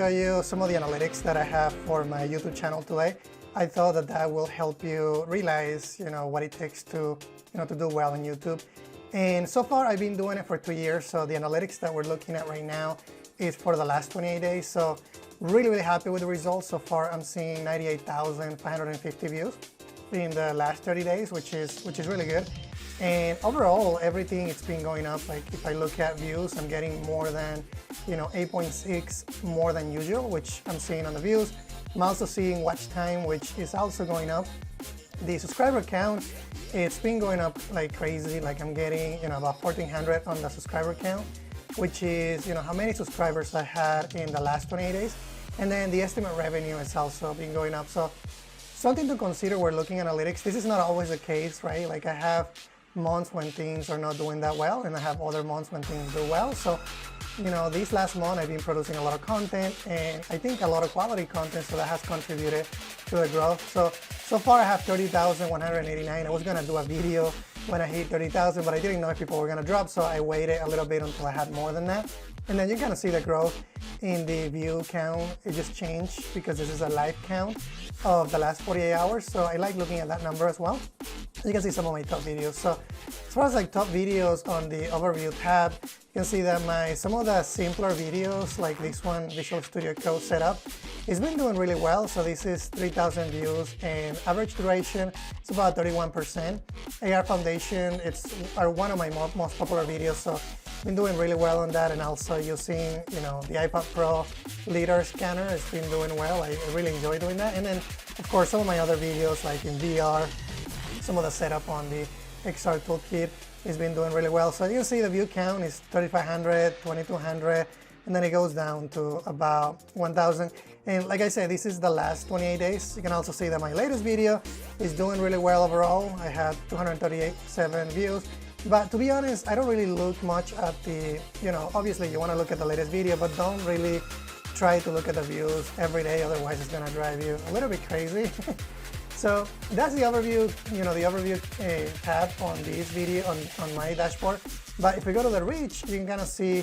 show you some of the analytics that I have for my YouTube channel today. I thought that that will help you realize, what it takes to, to do well on YouTube. And so far, I've been doing it for 2 years. So the analytics that we're looking at right now is for the last 28 days. So really, really happy with the results. So far, I'm seeing 98,550 views in the last 30 days, which is really good. And overall, everything, it's been going up. Like if I look at views, I'm getting more than, 8.6 more than usual, which I'm seeing on the views. I'm also seeing watch time, which is also going up. The subscriber count, it's been going up like crazy. Like I'm getting, about 1,400 on the subscriber count, which is, how many subscribers I had in the last 28 days. And then the estimate revenue has also been going up. So something to consider when looking at analytics. This is not always the case, right? Like I have months when things are not doing that well, and I have other months when things do well. So, this last month I've been producing a lot of content, and I think a lot of quality content, so that has contributed to the growth. So far I have 30,189. I was gonna do a video when I hit 30,000, but I didn't know if people were gonna drop, so I waited a little bit until I had more than that. And then you kind of see the growth in the view count. It just changed because this is a live count of the last 48 hours. So I like looking at that number as well. You can see some of my top videos. So as far as like top videos on the overview tab, you can see that some of the simpler videos, like this one, Visual Studio Code setup, it's been doing really well. So this is 3,000 views, and average duration is about 31%. AR Foundation, it's one of my most popular videos. So been doing really well on that, and also using the iPad Pro LiDAR scanner has been doing well. I really enjoy doing that. And then of course some of my other videos like in VR, some of the setup on the XR Toolkit has been doing really well. So you can see the view count is 3,500, 2,200, and then it goes down to about 1,000. And like I said, this is the last 28 days. You can also see that my latest video is doing really well overall. I had 238.7 views. But to be honest, I don't really look much at the, obviously you want to look at the latest video, but don't really try to look at the views every day, otherwise it's going to drive you a little bit crazy. So that's the overview, the overview tab on this video, on my dashboard. But if we go to the reach, you can kind of see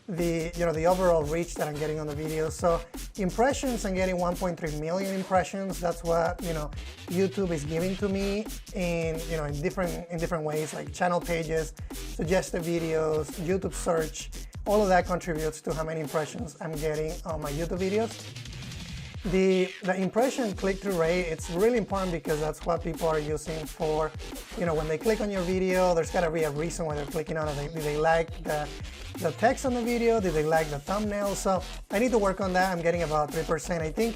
the overall reach that I'm getting on the video. So impressions, I'm getting 1.3 million impressions. That's what YouTube is giving to me in different ways, like channel pages, suggested videos, YouTube search. All of that contributes to how many impressions I'm getting on my YouTube videos. The impression click-through rate, it's really important because that's what people are using for, when they click on your video, there's got to be a reason why they're clicking on it. Do they like the text on the video? Do they like the thumbnail? So I need to work on that. I'm getting about 3%. I think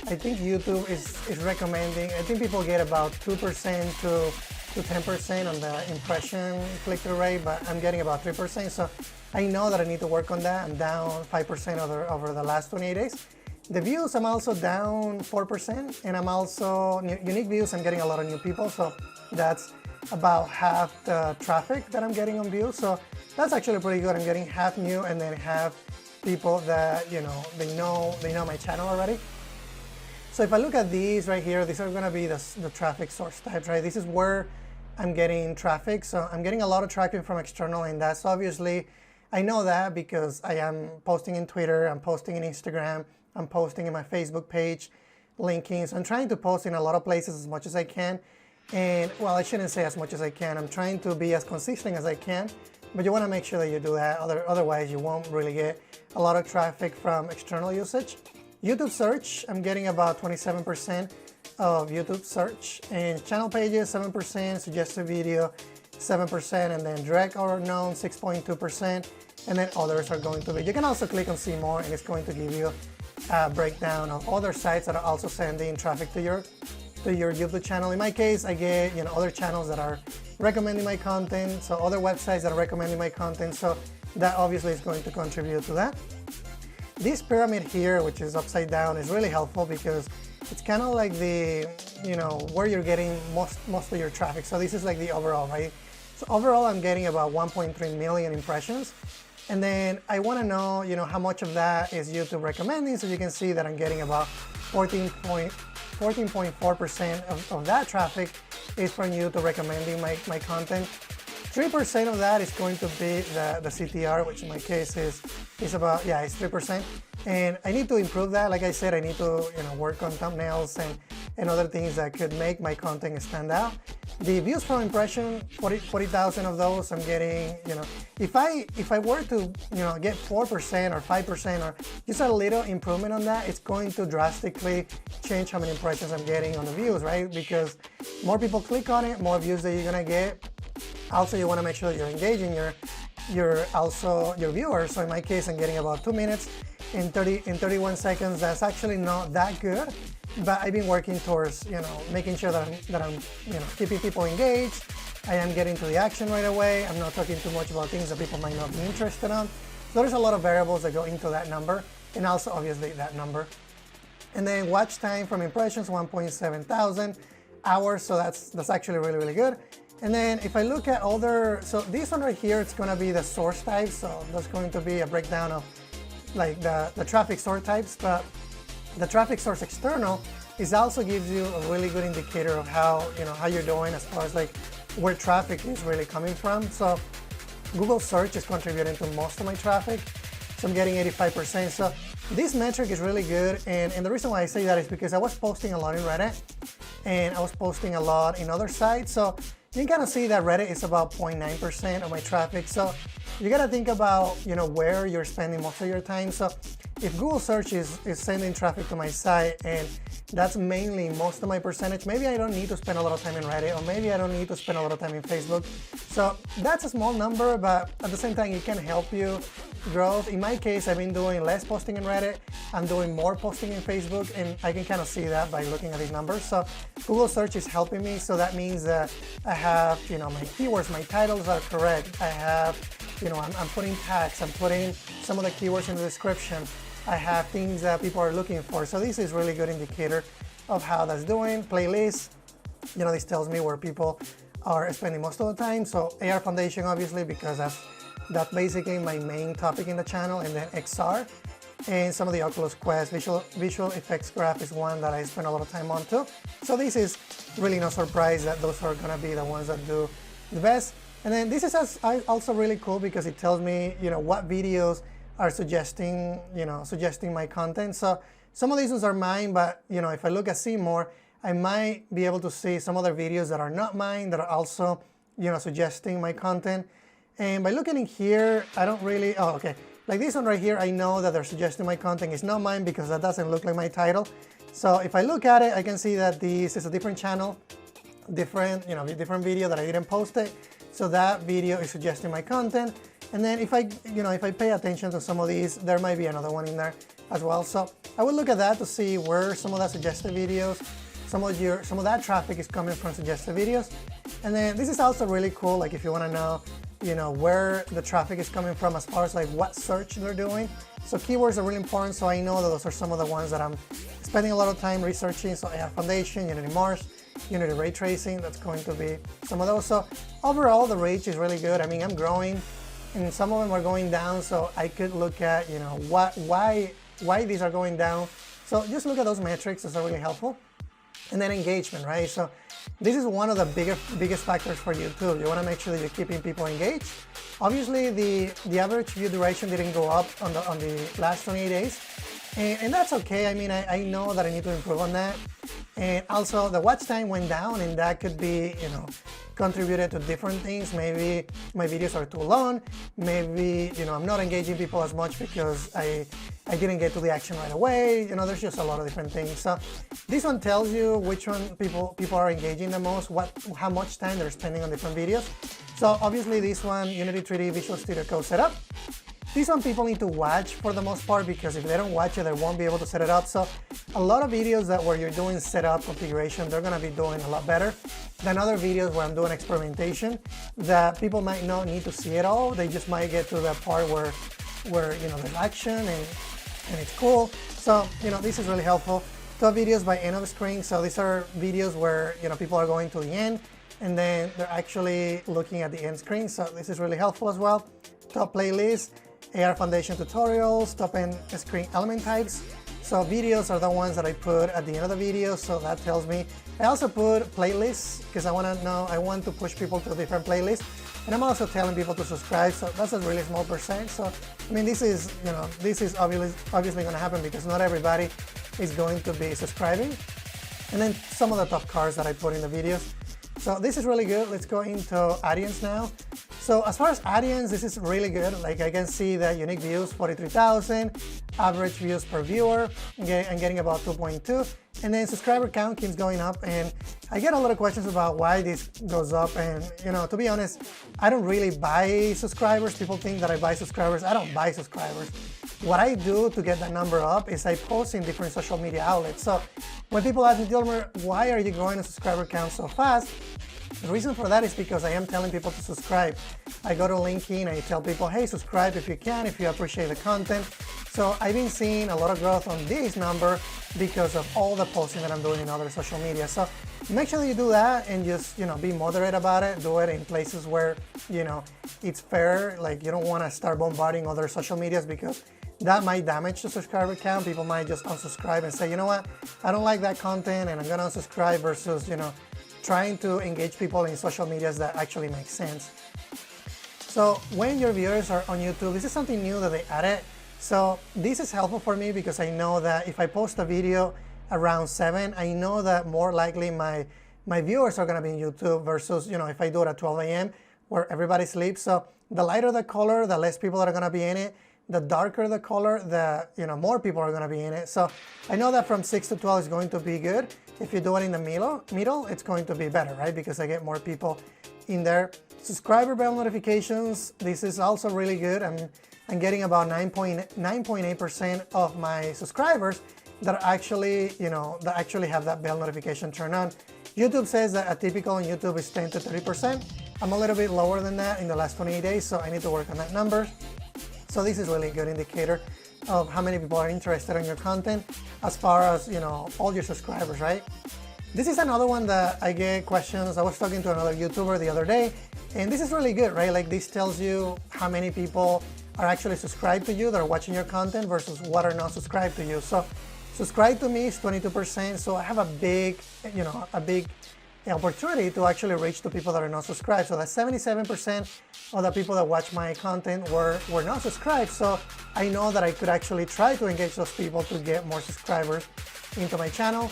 YouTube is recommending, I think people get about 2% to 10% on the impression click-through rate, but I'm getting about 3%. So I know that I need to work on that. I'm down 5% over the last 28 days. The views, I'm also down 4%, and I'm also, unique views, I'm getting a lot of new people, so that's about half the traffic that I'm getting on views. So that's actually pretty good. I'm getting half new, and then half people that, they know my channel already. So if I look at these right here, these are gonna be the traffic source types, right? This is where I'm getting traffic. So I'm getting a lot of traffic from external, and that's obviously, I know that because I am posting in Twitter, I'm posting in Instagram, I'm posting in my Facebook page, linking. So I'm trying to post in a lot of places as much as I can. And well, I shouldn't say as much as I can. I'm trying to be as consistent as I can, but you want to make sure that you do that. Otherwise, you won't really get a lot of traffic from external usage. YouTube search, I'm getting about 27% of YouTube search, and channel pages, 7%, suggested video, 7%, and then direct or known, 6.2%, and then others are going to be. You can also click on see more, and it's going to give you a breakdown of other sites that are also sending traffic to your YouTube channel. In my case, I get other channels that are recommending my content, so other websites that are recommending my content. So that obviously is going to contribute to that. This pyramid here, which is upside down, is really helpful because it's kind of like the where you're getting most of your traffic. So this is like the overall, right? So overall, I'm getting about 1.3 million impressions. And then I want to know, how much of that is YouTube recommending. So you can see that I'm getting about 14.4% of that traffic is from YouTube recommending my content. 3% of that is going to be the CTR, which in my case is about, it's 3%. And I need to improve that. Like I said, I need to work on thumbnails and other things that could make my content stand out. The views from impression, 40,000 of those I'm getting, if I were to, get 4% or 5% or just a little improvement on that, it's going to drastically change how many impressions I'm getting on the views, right? Because more people click on it, more views that you're gonna get. Also, you wanna make sure that you're engaging your viewers. So in my case, I'm getting about 2 minutes in 31 seconds. That's actually not that good. But I've been working towards, making sure that I'm keeping people engaged. I am getting to the action right away. I'm not talking too much about things that people might not be interested in. So there's a lot of variables that go into that number, and also obviously that number. And then watch time from impressions, 1.7 thousand hours. So that's actually really, really good. And then if I look at other, so this one right here, it's gonna be the source type. So that's going to be a breakdown of like the traffic source types, but the traffic source external also gives you a really good indicator of how you're doing as far as like where traffic is really coming from. So Google search is contributing to most of my traffic. So I'm getting 85%. So this metric is really good. And the reason why I say that is because I was posting a lot in Reddit and I was posting a lot in other sites. So you can kind of see that Reddit is about 0.9% of my traffic. So you got to think about, where you're spending most of your time. So if Google search is sending traffic to my site and that's mainly most of my percentage, maybe I don't need to spend a lot of time in Reddit, or maybe I don't need to spend a lot of time in Facebook. So that's a small number, but at the same time, it can help you grow. In my case, I've been doing less posting in Reddit. I'm doing more posting in Facebook, and I can kind of see that by looking at these numbers. So Google search is helping me. So that means that I have, my keywords, my titles are correct. I have, I'm putting tags, I'm putting some of the keywords in the description. I have things that people are looking for. So this is really good indicator of how that's doing. Playlists, this tells me where people are spending most of the time. So AR Foundation, obviously, because that's basically my main topic in the channel, and then XR. And some of the Oculus Quest visual effects graph is one that I spend a lot of time on too. So this is really no surprise that those are gonna be the ones that do the best. And then this is also really cool because it tells me, what videos are suggesting my content. So some of these ones are mine, but if I look at see more, I might be able to see some other videos that are not mine that are also, suggesting my content. And by looking in here, I don't really, like this one right here, I know that they're suggesting my content. It's not mine because that doesn't look like my title. So if I look at it, I can see that this is a different channel, different video that I didn't post it. So that video is suggesting my content. And then if I pay attention to some of these, there might be another one in there as well. So I would look at that to see where some of that suggested videos, some of that traffic is coming from suggested videos. And then this is also really cool. Like if you want to know, where the traffic is coming from as far as like what search they're doing. So keywords are really important. So I know that those are some of the ones that I'm spending a lot of time researching. So AR Foundation, Unity Mars, Unity Ray Tracing, that's going to be some of those. So overall, the reach is really good. I mean, I'm growing, and some of them are going down. So I could look at, why these are going down. So just look at those metrics. Those are really helpful. And then engagement, right? So this is one of the biggest factors for YouTube. You want to make sure that you're keeping people engaged. Obviously, the average view duration didn't go up on the last 28 days. And that's okay. I mean, I know that I need to improve on that. And also the watch time went down, and that could be, contributed to different things. Maybe my videos are too long. Maybe, I'm not engaging people as much because I didn't get to the action right away. There's just a lot of different things. So this one tells you which one people are engaging the most, how much time they're spending on different videos. So obviously this one, Unity 3D Visual Studio Code setup. This one people need to watch for the most part, because if they don't watch it, they won't be able to set it up. So a lot of videos where you're doing setup configuration, they're going to be doing a lot better than other videos where I'm doing experimentation that people might not need to see it all. They just might get to the part where there's action and it's cool. So, this is really helpful. Top videos by end of screen. So these are videos where, people are going to the end and then they're actually looking at the end screen. So this is really helpful as well. Top playlist. AR Foundation tutorials, top end screen element types. So videos are the ones that I put at the end of the video, so that tells me. I also put playlists because I want to push people to different playlists. And I'm also telling people to subscribe, so that's a really small percent. So I mean, this is obviously going to happen because not everybody is going to be subscribing. And then some of the top cards that I put in the videos. So this is really good. Let's go into audience now. So as far as audience, this is really good. Like I can see that unique views, 43,000, average views per viewer, okay, I'm getting about 2.2. And then subscriber count keeps going up, and I get a lot of questions about why this goes up. And to be honest, I don't really buy subscribers. People think that I buy subscribers. I don't buy subscribers. What I do to get that number up is I post in different social media outlets. So when people ask me, Dilmer, why are you growing a subscriber count so fast? The reason for that is because I am telling people to subscribe. I go to LinkedIn, I tell people, hey, subscribe if you can, if you appreciate the content. So I've been seeing a lot of growth on this number because of all the posting that I'm doing in other social media. So make sure that you do that and just, be moderate about it. Do it in places where, it's fair. Like you don't want to start bombarding other social medias because that might damage the subscriber count. People might just unsubscribe and say, you know what, I don't like that content and I'm going to unsubscribe versus, trying to engage people in social medias that actually make sense. So when your viewers are on YouTube, this is something new that they added. So this is helpful for me because I know that if I post a video around 7, I know that more likely my viewers are going to be in YouTube versus, if I do it at 12 a.m. where everybody sleeps. So the lighter the color, the less people are going to be in it. The darker the color, the more people are going to be in it. So I know that from 6 to 12 is going to be good. If you do it in the middle, it's going to be better, right? Because I get more people in there. Subscriber bell notifications, this is also really good. I'm getting about 9.8% of my subscribers that actually, that actually have that bell notification turned on. YouTube says that a typical on YouTube is 10 to 30%. I'm a little bit lower than that in the last 28 days, so I need to work on that number. So this is really a good indicator of how many people are interested in your content as far as, all your subscribers, right? This is another one that I get questions. I was talking to another YouTuber the other day, and this is really good, right? Like this tells you how many people are actually subscribed to you that are watching your content versus what are not subscribed to you. So subscribe to me is 22%. So I have a big opportunity to actually reach the people that are not subscribed. So that's 77% of the people that watch my content were not subscribed. So I know that I could actually try to engage those people to get more subscribers into my channel.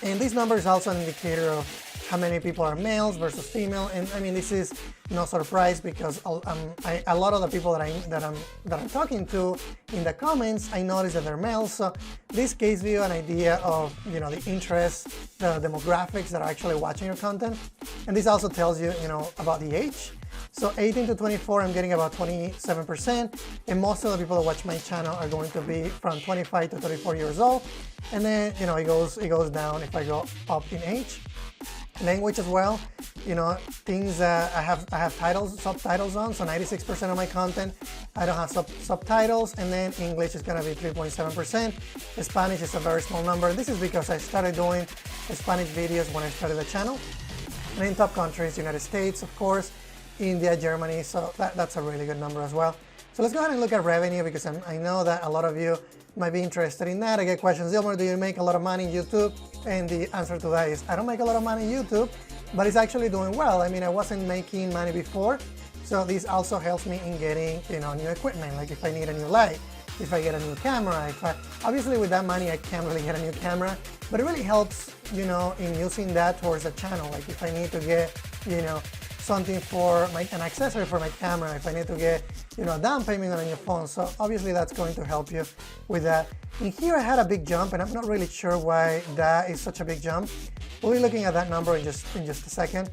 And this number is also an indicator of how many people are males versus female. And I mean, this is no surprise because a lot of the people that I'm talking to in the comments, I notice that they're males. So this gives you an idea of the interests, the demographics that are actually watching your content. And this also tells you about the age. So 18 to 24, I'm getting about 27%. And most of the people that watch my channel are going to be from 25 to 34 years old. And then, it goes down if I go up in age. Language as well, things I have subtitles on, so 96% of my content I don't have subtitles, and then English is going to be 3.7%. Spanish is a very small number. This is because I started doing Spanish videos when I started the channel. And in top countries, United States, of course, India, Germany, so that's a really good number as well. So let's go ahead and look at revenue because I know that a lot of you might be interested in that. I get questions, Dilmer, do you make a lot of money in YouTube? And the answer to that is I don't make a lot of money in YouTube, but it's actually doing well. I mean, I wasn't making money before, so this also helps me in getting new equipment. Like if I need a new light, if I get a new camera, obviously with that money I can't really get a new camera, but it really helps in using that towards the channel. Like if I need to get something for an accessory for my camera, if I need to get a down payment on a new phone. So obviously that's going to help you with that. In here I had a big jump, and I'm not really sure why that is such a big jump. We'll be looking at that number in just a second.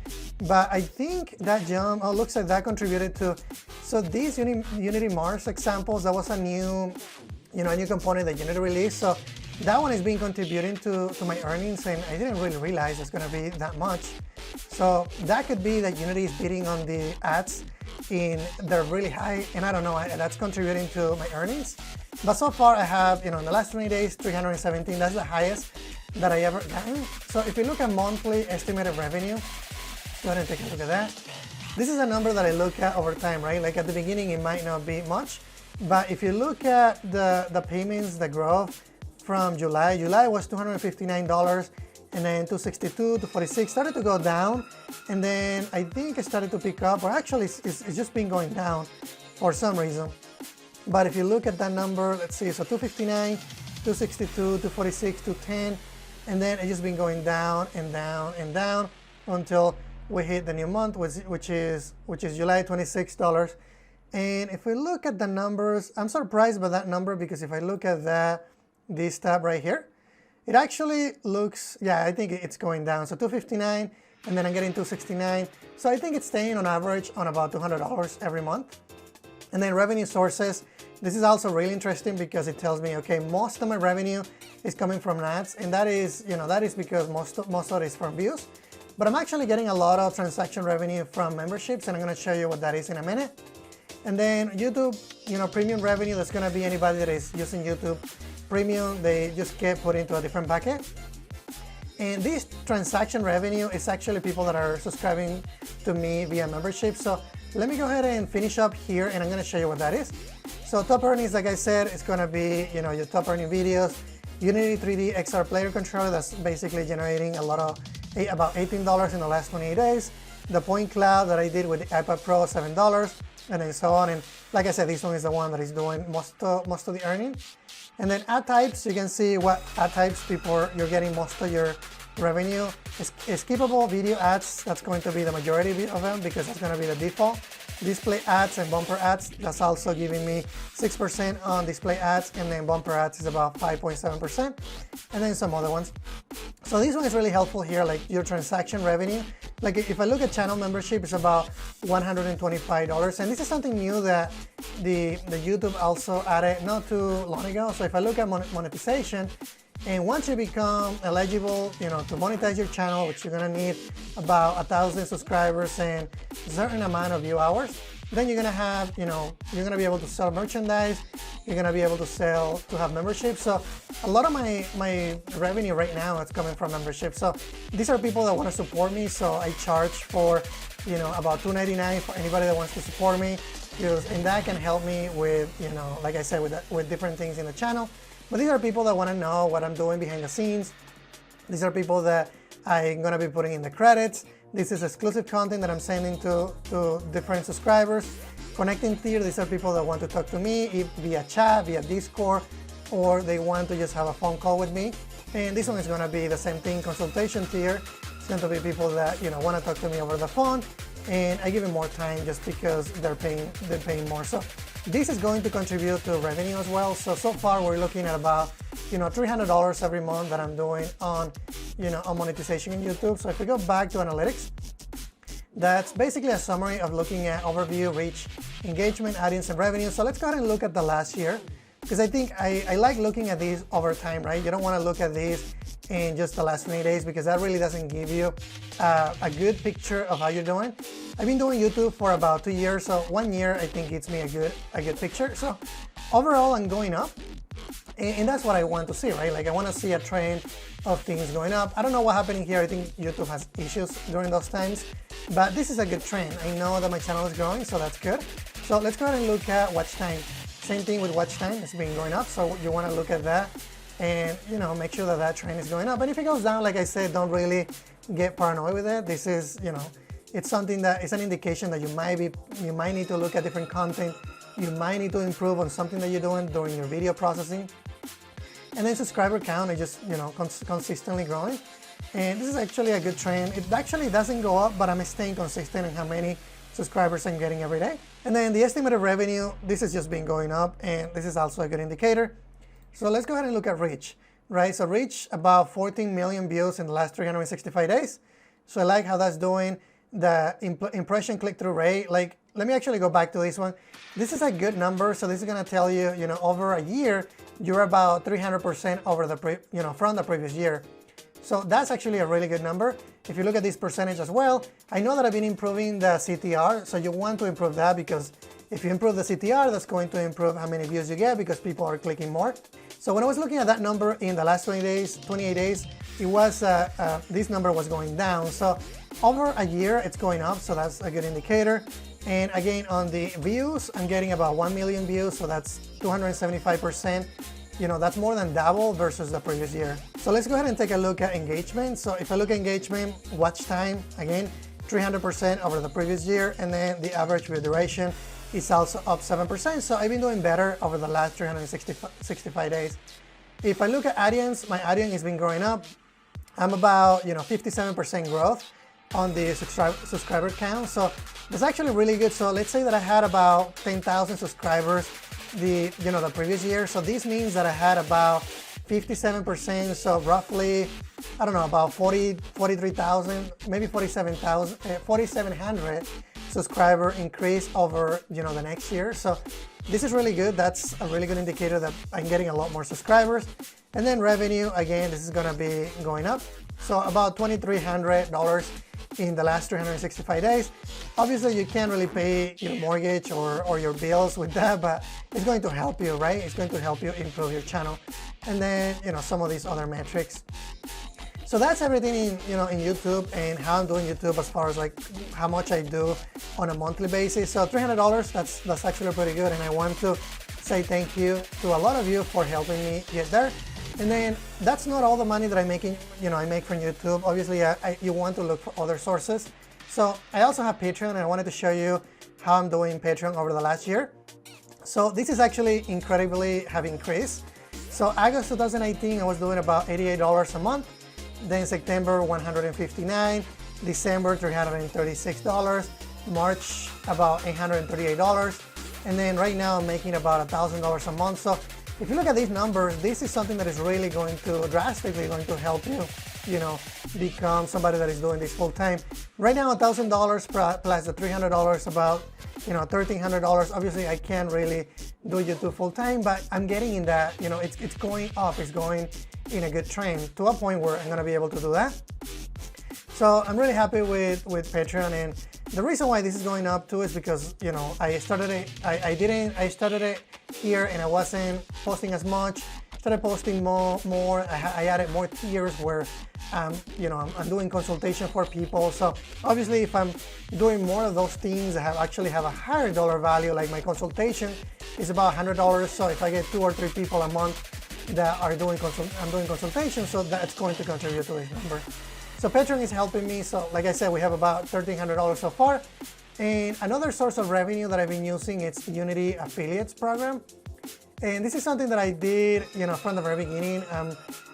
But I think that jump, looks like that contributed to, so these Unity Mars examples, that was a new component that Unity released. So that one has been contributing to my earnings, and I didn't really realize it's going to be that much. So that could be that Unity is bidding on the ads they're really high, and I don't know, that's contributing to my earnings. But so far I have, in the last 20 days, 317, that's the highest that I ever gotten. So if you look at monthly estimated revenue, go ahead and take a look at that. This is a number that I look at over time, right? Like at the beginning it might not be much, but if you look at the payments, the growth from July was $259, and then 262 to 46 started to go down, and then I think it started to pick up, or actually it's just been going down for some reason. But if you look at that number, let's see, so 259, 262, 246, 210, and then it's just been going down and down and down until we hit the new month, which is July, $26. And if we look at the numbers, I'm surprised by that number, because if I look at this tab right here, it actually looks, yeah, I think it's going down. So 259, and then I'm getting 269. So I think it's staying on average on about $200 every month. And then revenue sources, this is also really interesting because it tells me, okay, most of my revenue is coming from ads, and that is, that is because most of it is from views. But I'm actually getting a lot of transaction revenue from memberships, and I'm going to show you what that is in a minute. And then YouTube, premium revenue, that's going to be anybody that is using YouTube Premium. They just get put into a different bucket. And this transaction revenue is actually people that are subscribing to me via membership. So let me go ahead and finish up here, and I'm going to show you what that is. So top earnings, like I said, it's going to be, your top earning videos. Unity 3D XR player controller, that's basically generating about $18 in the last 28 days. The point cloud that I did with the iPad Pro, $7, and then so on. And like I said, this one is the one that is doing most of the earning. And then ad types, you can see what ad types you're getting most of your revenue. Skippable video ads, that's going to be the majority of them, because that's going to be the default. Display ads and bumper ads, that's also giving me 6% on display ads, and then bumper ads is about 5.7%, and then some other ones. So this one is really helpful here, like your transaction revenue. Like if I look at channel membership, it's about $125, and this is something new that the YouTube also added not too long ago. So if I look at monetization, and once you become eligible, to monetize your channel, which you're gonna need about 1,000 subscribers and a certain amount of view hours, then you're gonna have, you're gonna be able to sell merchandise, you're gonna be able to have membership. So a lot of my revenue right now is coming from membership. So these are people that want to support me. So I charge for, about $2.99 for anybody that wants to support me, and that can help me with, like I said, with different things in the channel. But these are people that want to know what I'm doing behind the scenes. These are people that I'm going to be putting in the credits. This is exclusive content that I'm sending to different subscribers. Connecting tier, these are people that want to talk to me via chat, via Discord, or they want to just have a phone call with me. And this one is going to be the same thing, consultation tier. It's going to be people that want to talk to me over the phone, and I give them more time just because they're paying more. So this is going to contribute to revenue as well. So far we're looking at about $300 every month that I'm doing on on monetization in YouTube. So if we go back to analytics, that's basically a summary of looking at overview, reach, engagement, audience, and revenue. So let's go ahead and look at the last year, because I think I like looking at these over time, right? You don't want to look at these in just the last 20 days, because that really doesn't give you a good picture of how you're doing. I've been doing YouTube for about 2 years, so 1 year I think gives me a good picture. So overall, I'm going up, and that's what I want to see, right? Like I want to see a trend of things going up. I don't know what's happening here. I think YouTube has issues during those times, but this is a good trend. I know that my channel is growing, so that's good. So let's go ahead and look at watch time. Same thing with watch time, it's been going up, so you want to look at that and make sure that trend is going up. And if it goes down, like I said, don't really get paranoid with it. This is, it's something that is an indication that you might need to look at different content. You might need to improve on something that you're doing during your video processing. And then subscriber count is just, consistently growing. And this is actually a good trend. It actually doesn't go up, but I'm staying consistent in how many subscribers I'm getting every day. And then the estimated revenue, this has just been going up, and this is also a good indicator. So let's go ahead and look at reach, right? So reach, about 14 million views in the last 365 days. So I like how that's doing. The impression click-through rate, like, let me actually go back to this one. This is a good number. So this is going to tell you, over a year, you're about 300% over from the previous year. So that's actually a really good number. If you look at this percentage as well, I know that I've been improving the CTR. So you want to improve that, because if you improve the CTR, that's going to improve how many views you get, because people are clicking more. So when I was looking at that number in the last 28 days, it was this number was going down. So over a year, it's going up. So that's a good indicator. And again, on the views, I'm getting about 1 million views. So that's 275%. That's more than double versus the previous year. So let's go ahead and take a look at engagement. So if I look at engagement, watch time, again, 300% over the previous year, and then the average view duration, is also up 7%. So I've been doing better over the last 365 days. If I look at audience, my audience has been growing up. I'm about 57% growth on the subscriber count. So that's actually really good. So let's say that I had about 10,000 subscribers the previous year. So this means that I had about 57%, so roughly, I don't know, about 43,000, maybe 4,700 subscriber increase over the next year. So this is really good. That's a really good indicator that I'm getting a lot more subscribers. And then revenue, again, this is gonna be going up. So about $2,300 in the last 365 days. Obviously, you can't really pay your mortgage or your bills with that, but it's going to help you, right? It's going to help you improve your channel. And then, some of these other metrics. So that's everything in YouTube and how I'm doing YouTube as far as like how much I do on a monthly basis. So $300, that's actually pretty good. And I want to say thank you to a lot of you for helping me get there. And then that's not all the money that I'm making, I make from YouTube. Obviously, you want to look for other sources. So I also have Patreon, and I wanted to show you how I'm doing Patreon over the last year. So this is actually incredibly have increased. So August 2018, I was doing about $88 a month. Then September, $159. December, $336. March, about $838. And then right now I'm making about $1,000 a month. So if you look at these numbers, this is something that is really going to drastically going to help you, become somebody that is doing this full time. Right now, $1,000 plus the $300, about $1,300. Obviously, I can't really do YouTube full time, but I'm getting in that. It's going up. It's going in a good trend to a point where I'm gonna be able to do that. So I'm really happy with Patreon, and the reason why this is going up too is because I started it. I started it here, and I wasn't posting as much. Started posting more. I added more tiers where I'm doing consultation for people. So obviously, if I'm doing more of those things, I actually have a higher dollar value. Like my consultation is about $100. So if I get 2 or 3 people a month that are doing consultation, so that's going to contribute to this number. So Patreon is helping me. So like I said, we have about $1,300 so far. And another source of revenue that I've been using is Unity Affiliates program. And this is something that I did, from the very beginning.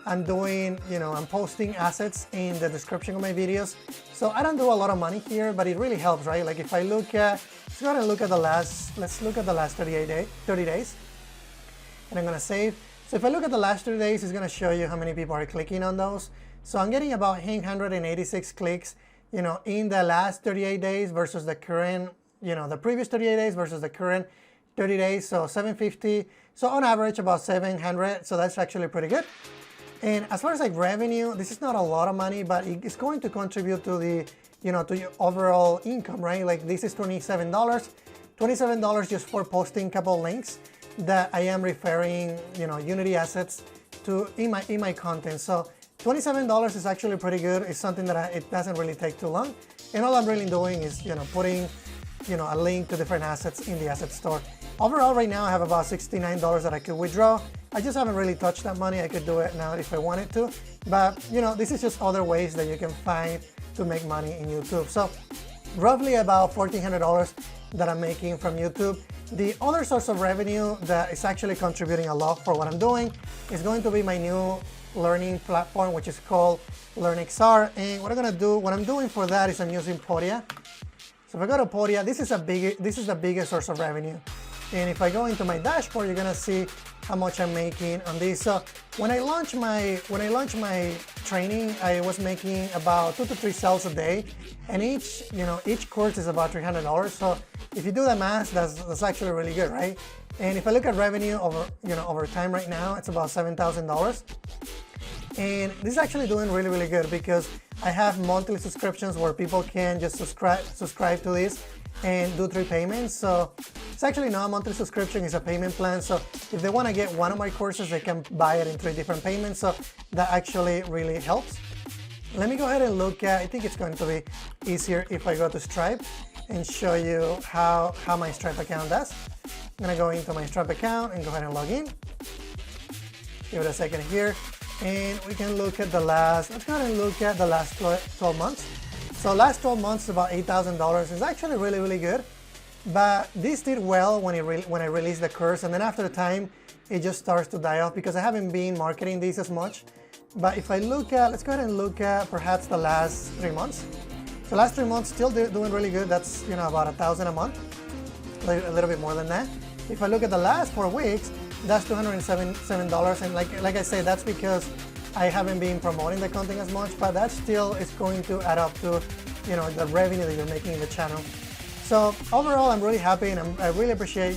I'm doing, I'm posting assets in the description of my videos. So I don't do a lot of money here, but it really helps, right? Like if I look at, let's go ahead and look at the last, 30 days. And I'm gonna save. So if I look at the last 30 days, it's gonna show you how many people are clicking on those. So I'm getting about 886 clicks, in the last 38 days versus the current, the previous 38 days versus the current 30 days. So 750. So on average, about 700. So that's actually pretty good. And as far as like revenue, this is not a lot of money, but it's going to contribute to the, to your overall income, right? Like this is $27. $27 just for posting a couple links that I am referring, Unity assets to in my content. So $27 is actually pretty good. It's something that it doesn't really take too long. And all I'm really doing is, putting, a link to different assets in the asset store. Overall, right now, I have about $69 that I could withdraw. I just haven't really touched that money. I could do it now if I wanted to. But, this is just other ways that you can find to make money in YouTube. So roughly about $1,400 that I'm making from YouTube. The other source of revenue that is actually contributing a lot for what I'm doing is going to be my new learning platform, which is called LearnXR. And what I'm doing for that is I'm using Podia. So if I go to Podia, this is the biggest source of revenue. And if I go into my dashboard, you're gonna see how much I'm making on this. So when I launched my training, I was making about 2 to 3 sales a day, and each course is about $300. So if you do the math, that's actually really good, right? And if I look at revenue over time right now, it's about $7,000. And this is actually doing really, really good because I have monthly subscriptions where people can just subscribe to this and do 3 payments. So it's actually not a monthly subscription, it's a payment plan. So if they want to get one of my courses, they can buy it in 3 different payments. So that actually really helps. Let me go ahead and look at, I think it's going to be easier if I go to Stripe and show you how my Stripe account does. I'm gonna go into my Stripe account and go ahead and log in. Give it a second here. And we can look at let's go ahead and look at the last 12 months. So last 12 months, about $8,000 is actually really, really good. But this did well when I released the course, and then after the time, it just starts to die off because I haven't been marketing these as much. But if I look at, let's go ahead and look at perhaps the last 3 months. So last 3 months still doing really good. That's about $1,000 a month, a little bit more than that. If I look at the last 4 weeks, that's $207, and like I say, that's because I haven't been promoting the content as much, but that still is going to add up to the revenue that you're making in the channel. So overall, I'm really happy, and I really appreciate